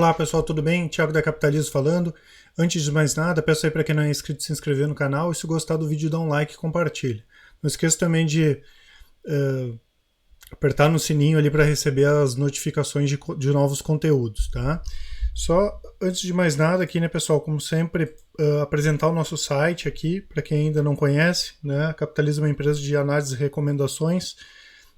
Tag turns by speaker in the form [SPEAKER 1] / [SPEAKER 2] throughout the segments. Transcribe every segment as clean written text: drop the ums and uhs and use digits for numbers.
[SPEAKER 1] Olá pessoal, tudo bem? Thiago da Capitalismo falando. Antes de mais nada, peço aí para quem não é inscrito se inscrever no canal e se gostar do vídeo dá um like e compartilha. Não esqueça também de apertar no sininho ali para receber as notificações de novos conteúdos, tá? Só antes de mais nada aqui, né pessoal, como sempre, apresentar o nosso site aqui, para quem ainda não conhece, né? A Capitalismo é uma empresa de análise e recomendações.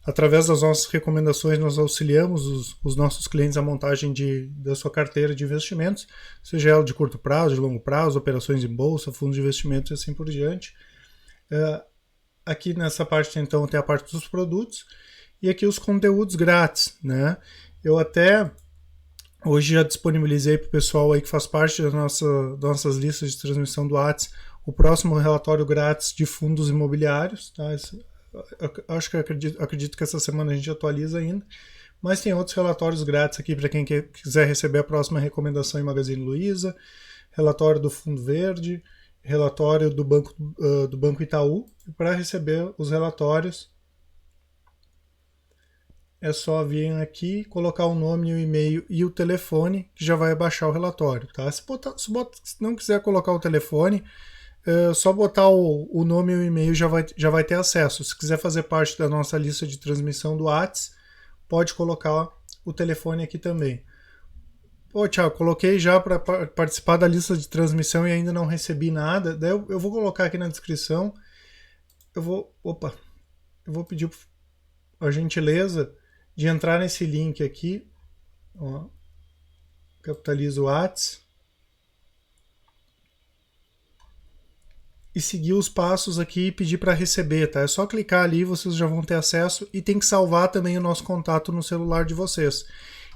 [SPEAKER 1] Através das nossas recomendações, nós auxiliamos os nossos clientes à montagem da sua carteira de investimentos, seja ela de curto prazo, de longo prazo, operações em bolsa, fundos de investimentos e assim por diante. Aqui nessa parte, então, tem a parte dos produtos e aqui os conteúdos grátis, né? Eu até hoje já disponibilizei para o pessoal aí que faz parte das nossas listas de transmissão do Whats o próximo relatório grátis de fundos imobiliários, tá? Acredito que essa semana a gente atualiza ainda, mas tem outros relatórios grátis aqui para quem quiser receber a próxima recomendação em Magazine Luiza, relatório do Fundo Verde, relatório do Banco Itaú. E para receber os relatórios é só vir aqui, colocar o nome, o e-mail e o telefone que já vai baixar o relatório, tá? Se não quiser colocar o telefone, só botar o nome e o e-mail já vai ter acesso. Se quiser fazer parte da nossa lista de transmissão do Whats, pode colocar o telefone aqui também. Pô, Thiago, coloquei já para participar da lista de transmissão e ainda não recebi nada. Daí eu vou colocar aqui na descrição. Eu vou pedir a gentileza de entrar nesse link aqui. Ó, Capitaliza o Whats. E seguir os passos aqui e pedir para receber, tá? É só clicar ali, vocês já vão ter acesso e tem que salvar também o nosso contato no celular de vocês.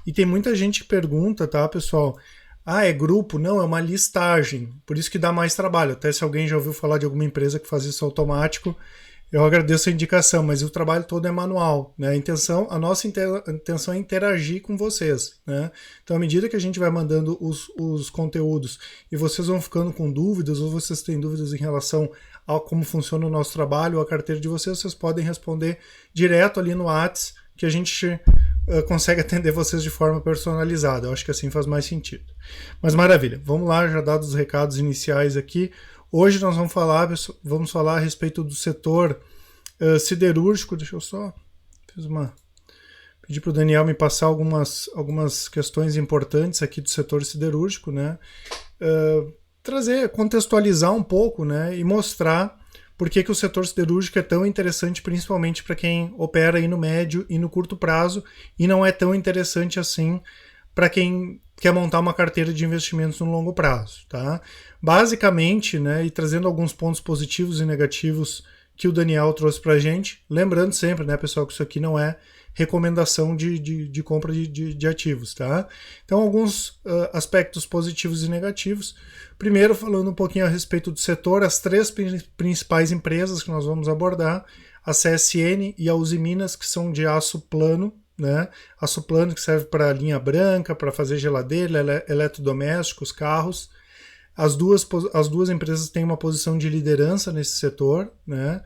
[SPEAKER 1] E tem muita gente que pergunta, tá, pessoal? Ah, é grupo? Não, é uma listagem, por isso que dá mais trabalho. Até se alguém já ouviu falar de alguma empresa que faz isso automático, eu agradeço a indicação, mas o trabalho todo é manual, né? A nossa intenção é interagir com vocês, né? Então, à medida que a gente vai mandando os conteúdos e vocês vão ficando com dúvidas, ou vocês têm dúvidas em relação a como funciona o nosso trabalho, a carteira de vocês podem responder direto ali no Whats, que a gente consegue atender vocês de forma personalizada. Eu acho que assim faz mais sentido. Mas maravilha, vamos lá, já dados os recados iniciais aqui. Hoje nós vamos falar a respeito do setor siderúrgico. Deixa eu só pedir para o Daniel me passar algumas questões importantes aqui do setor siderúrgico, né? Contextualizar um pouco, né? E mostrar por que o setor siderúrgico é tão interessante, principalmente para quem opera aí no médio e no curto prazo, e não é tão interessante assim para quem quer montar uma carteira de investimentos no longo prazo, tá? Basicamente, né, e trazendo alguns pontos positivos e negativos que o Daniel trouxe para a gente, lembrando sempre, né, pessoal, que isso aqui não é recomendação de compra de ativos, tá? Então, alguns aspectos positivos e negativos. Primeiro, falando um pouquinho a respeito do setor, as três principais empresas que nós vamos abordar, a CSN e a Uzi Minas, que são de aço plano, né? Aço plano que serve para linha branca, para fazer geladeira, eletrodomésticos, carros. As duas empresas têm uma posição de liderança nesse setor, né?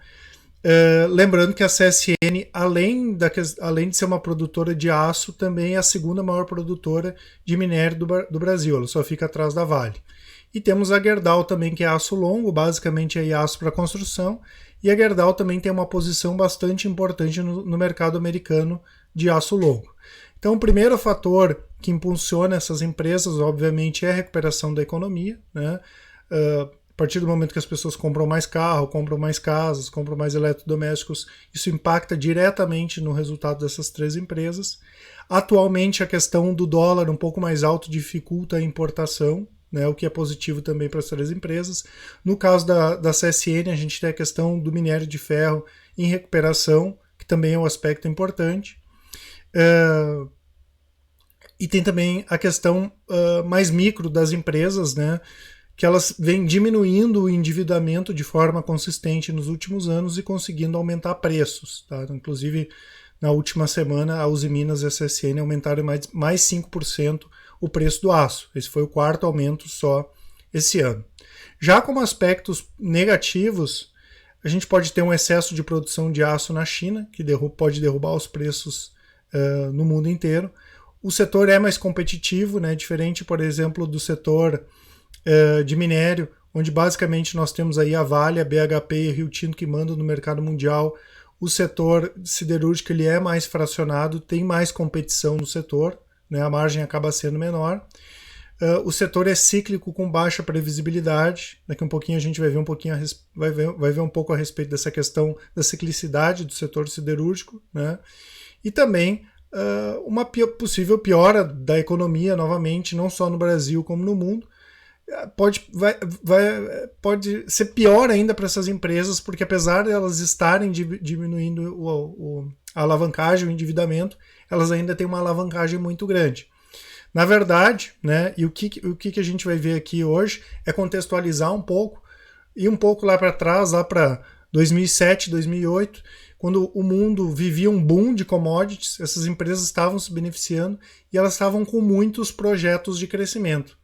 [SPEAKER 1] Lembrando que a CSN, além de ser uma produtora de aço, também é a segunda maior produtora de minério do Brasil, ela só fica atrás da Vale. E temos a Gerdau também, que é aço longo, basicamente é aço para construção, e a Gerdau também tem uma posição bastante importante no mercado americano de aço longo. Então, o primeiro fator que impulsiona essas empresas, obviamente, é a recuperação da economia, né? A partir do momento que as pessoas compram mais carro, compram mais casas, compram mais eletrodomésticos, isso impacta diretamente no resultado dessas três empresas. Atualmente, a questão do dólar um pouco mais alto dificulta a importação, né, o que é positivo também para as três empresas. No caso da CSN, a gente tem a questão do minério de ferro em recuperação, que também é um aspecto importante. E tem também a questão mais micro das empresas, né, que elas vêm diminuindo o endividamento de forma consistente nos últimos anos e conseguindo aumentar preços, tá? Inclusive, na última semana, a Uzi Minas e a CSN aumentaram mais 5% o preço do aço. Esse foi o quarto aumento só esse ano. Já como aspectos negativos, a gente pode ter um excesso de produção de aço na China, que pode derrubar os preços no mundo inteiro. O setor é mais competitivo, né? Diferente, por exemplo, do setor de minério, onde basicamente nós temos aí a Vale, a BHP e a Rio Tinto que mandam no mercado mundial. O setor siderúrgico ele é mais fracionado, tem mais competição no setor, né? A margem acaba sendo menor. O setor é cíclico com baixa previsibilidade. Daqui um pouquinho a gente vai ver vai ver um pouco a respeito dessa questão da ciclicidade do setor siderúrgico, né? E também uma possível piora da economia novamente, não só no Brasil como no mundo. Pode ser pior ainda para essas empresas, porque apesar de elas estarem diminuindo a alavancagem, o endividamento, elas ainda têm uma alavancagem muito grande. Na verdade, né, e o que a gente vai ver aqui hoje é contextualizar um pouco, e um pouco lá para trás, lá para 2007, 2008, quando o mundo vivia um boom de commodities, essas empresas estavam se beneficiando e elas estavam com muitos projetos de crescimento.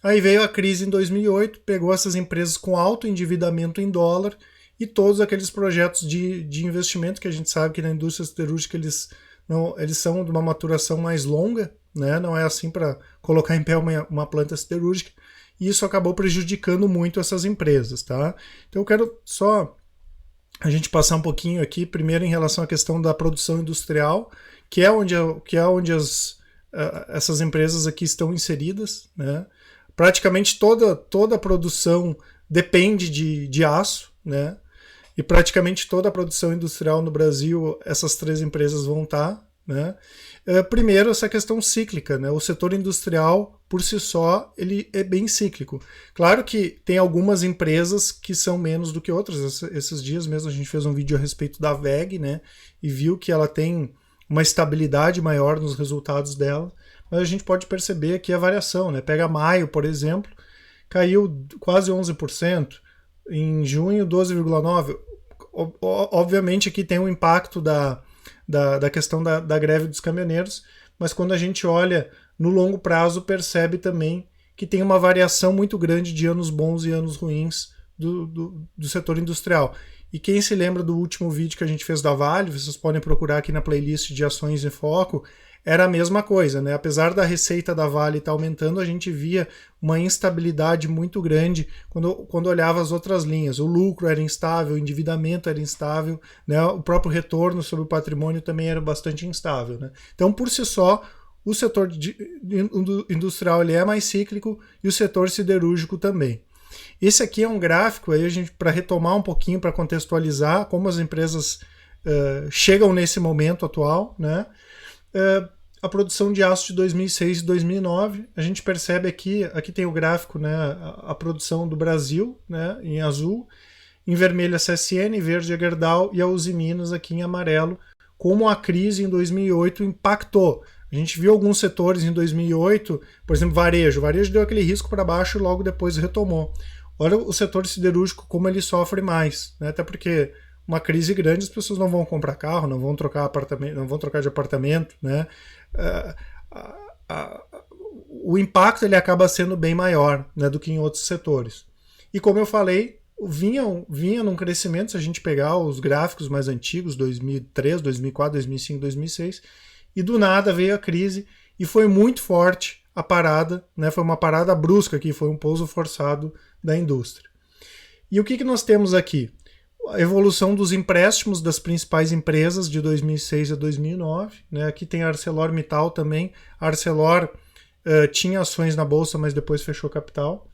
[SPEAKER 1] Aí veio a crise em 2008, pegou essas empresas com alto endividamento em dólar e todos aqueles projetos de investimento que a gente sabe que na indústria siderúrgica eles são de uma maturação mais longa, né? Não é assim para colocar em pé uma planta siderúrgica, e isso acabou prejudicando muito essas empresas, tá? Então eu quero só a gente passar um pouquinho aqui, primeiro em relação à questão da produção industrial, que é onde essas empresas aqui estão inseridas, né? Praticamente toda a produção depende de aço, né? E praticamente toda a produção industrial no Brasil, essas três empresas vão estar, né? Primeiro, essa questão cíclica, né? O setor industrial, por si só, ele é bem cíclico. Claro que tem algumas empresas que são menos do que outras. Esses dias mesmo a gente fez um vídeo a respeito da WEG, né? E viu que ela tem uma estabilidade maior nos resultados dela. Mas a gente pode perceber aqui a variação, né? Pega maio, por exemplo, caiu quase 11%, em junho 12,9%. Obviamente aqui tem um impacto da questão da greve dos caminhoneiros, mas quando a gente olha no longo prazo, percebe também que tem uma variação muito grande de anos bons e anos ruins do setor industrial. E quem se lembra do último vídeo que a gente fez da Vale, vocês podem procurar aqui na playlist de ações em foco, era a mesma coisa, né? Apesar da receita da Vale estar aumentando, a gente via uma instabilidade muito grande quando olhava as outras linhas. O lucro era instável, o endividamento era instável, né? O próprio retorno sobre o patrimônio também era bastante instável, né? Então, por si só, o setor industrial ele é mais cíclico e o setor siderúrgico também. Esse aqui é um gráfico aí para retomar um pouquinho, para contextualizar como as empresas chegam nesse momento atual, né? A produção de aço de 2006 e 2009, a gente percebe aqui tem o gráfico, né, a produção do Brasil, né, em azul, em vermelho a CSN, em verde a Gerdau e a Usiminas aqui em amarelo, como a crise em 2008 impactou. A gente viu alguns setores em 2008, por exemplo, varejo. O varejo deu aquele risco para baixo e logo depois retomou. Olha o setor siderúrgico como ele sofre mais, né, até porque uma crise grande, as pessoas não vão comprar carro, não vão trocar apartamento, não vão trocar de apartamento, né? O impacto ele acaba sendo bem maior, né, do que em outros setores. E como eu falei, vinha num crescimento, se a gente pegar os gráficos mais antigos, 2003, 2004, 2005, 2006, e do nada veio a crise e foi muito forte a parada, né? Foi uma parada brusca aqui, foi um pouso forçado da indústria. E o que nós temos aqui? A evolução dos empréstimos das principais empresas de 2006 a 2009. Né? Aqui tem a ArcelorMittal também. A Arcelor tinha ações na bolsa, mas depois fechou capital.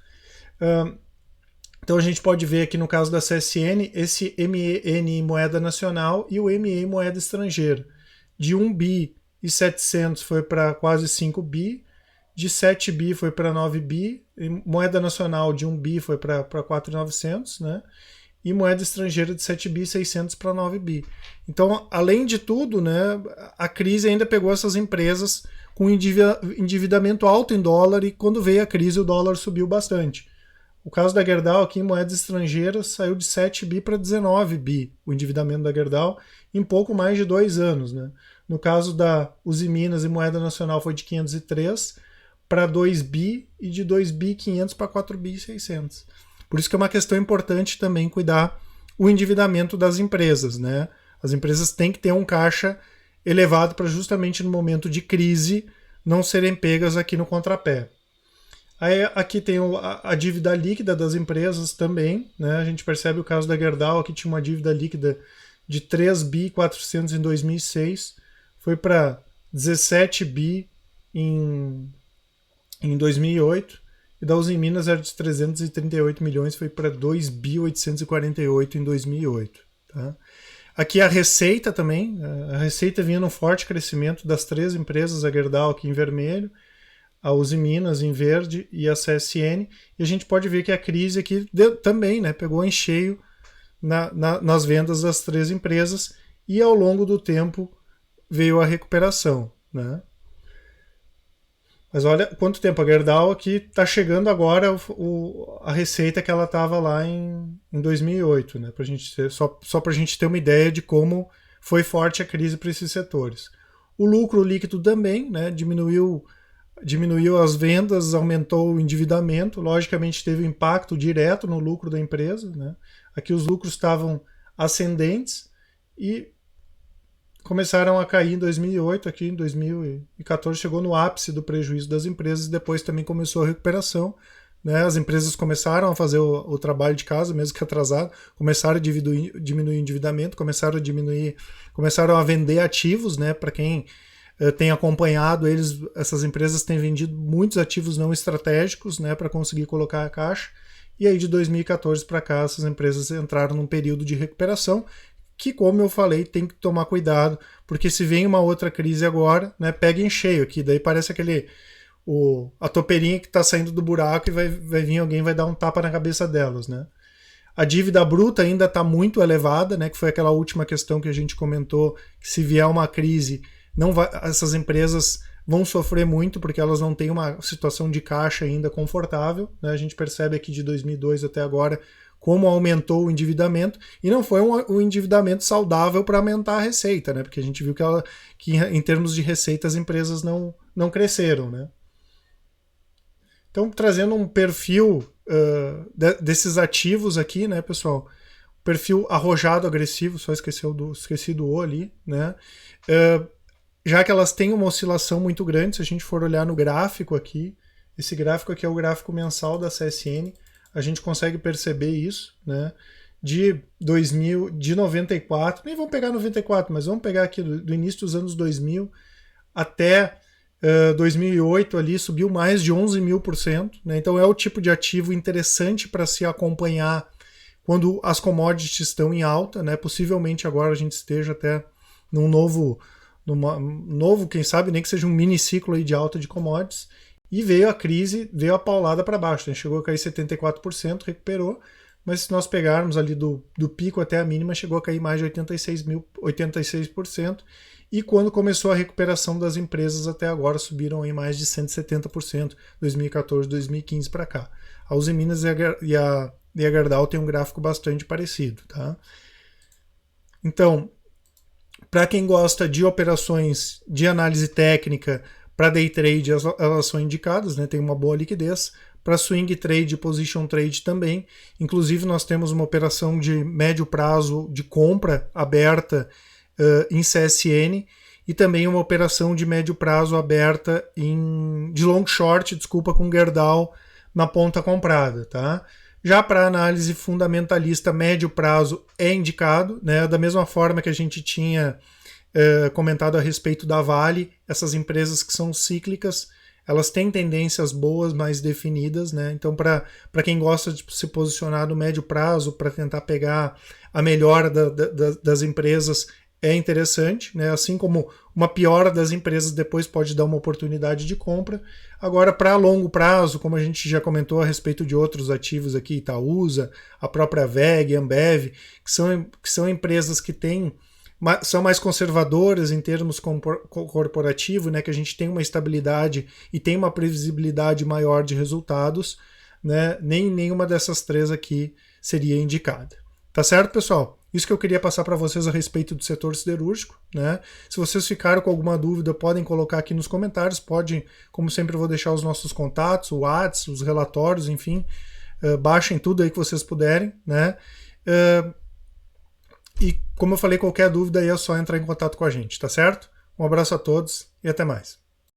[SPEAKER 1] Então a gente pode ver aqui no caso da CSN, esse MEN moeda nacional e o ME moeda estrangeira. De 1 bi e 700 foi para quase 5 bi, de 7 bi foi para 9 bi, e moeda nacional de 1 bi foi para 4.900, né? E moeda estrangeira de 7 bi 600 para 9 bi. Então, além de tudo, né, a crise ainda pegou essas empresas com endividamento alto em dólar e quando veio a crise o dólar subiu bastante. O caso da Gerdau aqui em moedas estrangeiras saiu de 7 bi para 19 bi, o endividamento da Gerdau, em pouco mais de 2 anos. Né? No caso da Usiminas e moeda nacional foi de 503 para 2 bi e de 2 bi 500 para 4 bi 600. Por isso que é uma questão importante também cuidar o endividamento das empresas, né? As empresas têm que ter um caixa elevado para justamente no momento de crise não serem pegas aqui no contrapé. Aí aqui tem a dívida líquida das empresas também, né? A gente percebe o caso da Gerdau, que tinha uma dívida líquida de 3.400 em 2006, foi para 17 bi em 2008, e da Uzi Minas era de 338 milhões, foi para 2.848 em 2008. Tá? Aqui a receita também, a receita vinha num forte crescimento das três empresas, a Gerdau aqui em vermelho, a Uzi Minas em verde e a CSN, e a gente pode ver que a crise aqui também, né, pegou em cheio nas vendas das três empresas, e ao longo do tempo veio a recuperação, né? Mas olha quanto tempo a Gerdau aqui está chegando agora a receita que ela estava lá em 2008, né? Só para a gente ter uma ideia de como foi forte a crise para esses setores. O lucro líquido também, né? Diminuiu as vendas, aumentou o endividamento, logicamente teve um impacto direto no lucro da empresa, né? Aqui os lucros estavam ascendentes e começaram a cair em 2008, aqui em 2014 chegou no ápice do prejuízo das empresas e depois também começou a recuperação, né? As empresas começaram a fazer o trabalho de casa, mesmo que atrasado, começaram a diminuir o endividamento, começaram a vender ativos, né? Para quem tem acompanhado eles, essas empresas têm vendido muitos ativos não estratégicos, né? Para conseguir colocar a caixa. E aí de 2014 para cá essas empresas entraram num período de recuperação, que, como eu falei, tem que tomar cuidado, porque se vem uma outra crise agora, né, pega em cheio aqui, daí parece a topeirinha que está saindo do buraco e vai vir alguém vai dar um tapa na cabeça delas, né. A dívida bruta ainda está muito elevada, né, que foi aquela última questão que a gente comentou, que se vier uma crise, essas empresas vão sofrer muito, porque elas não têm uma situação de caixa ainda confortável, né. A gente percebe aqui de 2002 até agora como aumentou o endividamento, e não foi um endividamento saudável para aumentar a receita, né? Porque a gente viu que em termos de receita as empresas não cresceram, né? Então, trazendo um perfil desses ativos aqui, né, pessoal? Perfil arrojado agressivo, só esqueci do O ali, né? Já que elas têm uma oscilação muito grande, se a gente for olhar no gráfico aqui, esse gráfico aqui é o gráfico mensal da CSN, a gente consegue perceber isso, né? De 94, nem vamos pegar 94, mas vamos pegar aqui do início dos anos 2000 até 2008 ali, subiu mais de 11.000%, né? Então é o tipo de ativo interessante para se acompanhar quando as commodities estão em alta, né? Possivelmente agora a gente esteja até num novo, quem sabe, nem que seja um mini ciclo aí de alta de commodities. E veio a crise, veio a paulada para baixo, né? Chegou a cair 74%, recuperou, mas se nós pegarmos ali do pico até a mínima, chegou a cair mais de 86%, e quando começou a recuperação das empresas até agora, subiram em mais de 170%, 2014, 2015 para cá. A Uzi Minas e a Gerdau tem um gráfico bastante parecido, tá? Então, para quem gosta de operações de análise técnica, para day trade elas são indicadas, né? Tem uma boa liquidez. Para swing trade e position trade também. Inclusive nós temos uma operação de médio prazo de compra aberta em CSN e também uma operação de médio prazo aberta de long short, com Gerdau na ponta comprada, tá? Já para análise fundamentalista, médio prazo é indicado, né? Da mesma forma que a gente tinha comentado a respeito da Vale, essas empresas que são cíclicas, elas têm tendências boas, mais definidas, né? Então, para quem gosta de se posicionar no médio prazo, para tentar pegar a melhora das empresas, é interessante, né? Assim como uma piora das empresas depois pode dar uma oportunidade de compra. Agora, para longo prazo, como a gente já comentou a respeito de outros ativos aqui, Itaúsa, a própria VEG, Ambev, que são empresas que são mais conservadoras em termos corporativo, né, que a gente tem uma estabilidade e tem uma previsibilidade maior de resultados, né, nenhuma dessas três aqui seria indicada. Tá certo, pessoal? Isso que eu queria passar para vocês a respeito do setor siderúrgico, né? Se vocês ficaram com alguma dúvida, podem colocar aqui nos comentários, como sempre eu vou deixar os nossos contatos, o WhatsApp, os relatórios, enfim, baixem tudo aí que vocês puderem, né? E como eu falei, qualquer dúvida aí é só entrar em contato com a gente, tá certo? Um abraço a todos e até mais.